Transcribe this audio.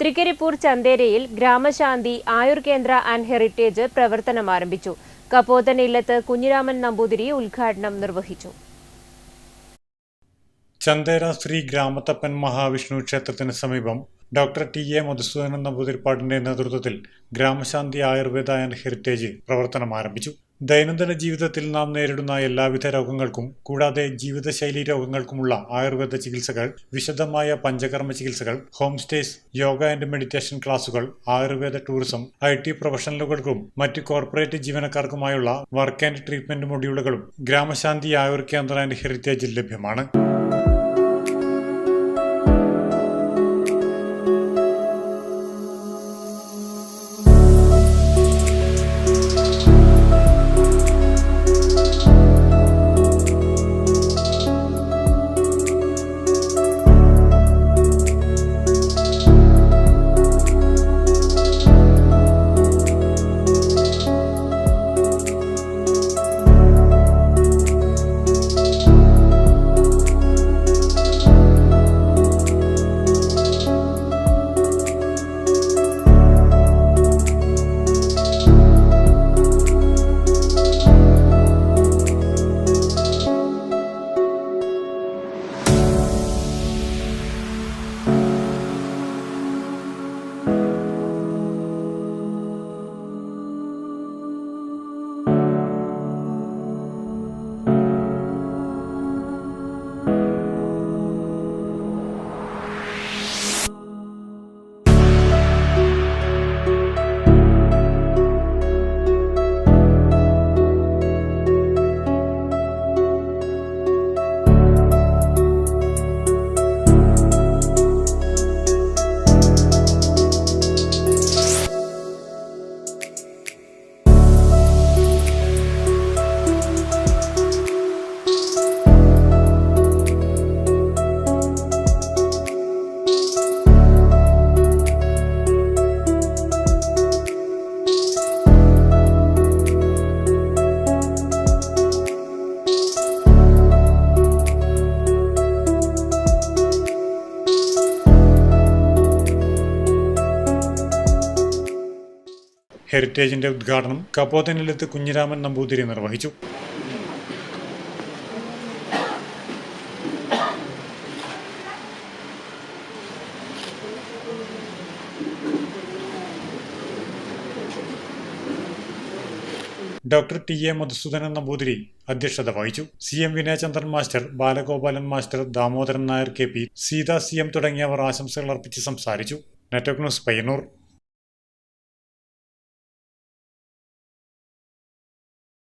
Trikaripur ചന്തേരയിൽ ഗ്രാമശാന്തി Ayur Kendra and heritage പ്രവർത്തനം ആരംഭിച്ചു. കപ്പോത്തൻ ഇല്ലത്ത് കുഞ്ഞിരാമൻ നമ്പൂതിരി ഉദ്ഘാടനം നിർവഹിച്ചു. ചന്തേര ശ്രീ ഗ്രാമത്തപ്പൻ മഹാവിഷ്ണു ക്ഷേത്രത്തിന് സമീപം ഡോക്ടർ ടി.എ. മധുസൂദനൻ നമ്പൂതിരിപ്പാടിന്റെ നേതൃത്വത്തിൽ ഗ്രാമശാന്തി ആയുർവേദ ആൻഡ് ഹെറിറ്റേജ് പ്രവർത്തനം ആരംഭിച്ചു. ദൈനംദിന ജീവിതത്തിൽ നാം നേരിടുന്ന എല്ലാവിധ രോഗങ്ങൾക്കും കൂടാതെ ജീവിതശൈലി രോഗങ്ങൾക്കുമുള്ള ആയുർവേദ ചികിത്സകൾ, വിശദമായ പഞ്ചകർമ്മ ചികിത്സകൾ, home stays, yoga and meditation ക്ലാസുകൾ, ആയുർവേദ ടൂറിസം, IT പ്രൊഫഷണലുകൾക്കും മറ്റ് കോർപ്പറേറ്റ് ജീവനക്കാർക്കുമായുള്ള വർക്ക് ആൻഡ് ട്രീറ്റ്മെന്റ് മൊഡ്യൂളുകളും ഗ്രാമശാന്തി ആയുർ കേന്ദ്ര ആൻഡ് ഹെറിറ്റേജിൽ ലഭ്യമാണ്. ഹെറിറ്റേജിന്റെ ഉദ്ഘാടനം കപ്പോത്തൻ ഇല്ലത്ത് കുഞ്ഞിരാമൻ നമ്പൂതിരി നിർവഹിച്ചു. ഡോക്ടർ ടി.എ. മധുസൂദനൻ നമ്പൂതിരി അധ്യക്ഷത വഹിച്ചു. CM Vinayachandran master, Balagopalan master, Damodaran Nair KP, Seetha CM തുടങ്ങിയവർ ആശംസകൾ അർപ്പിച്ച് സംസാരിച്ചു. Network news Payyanur.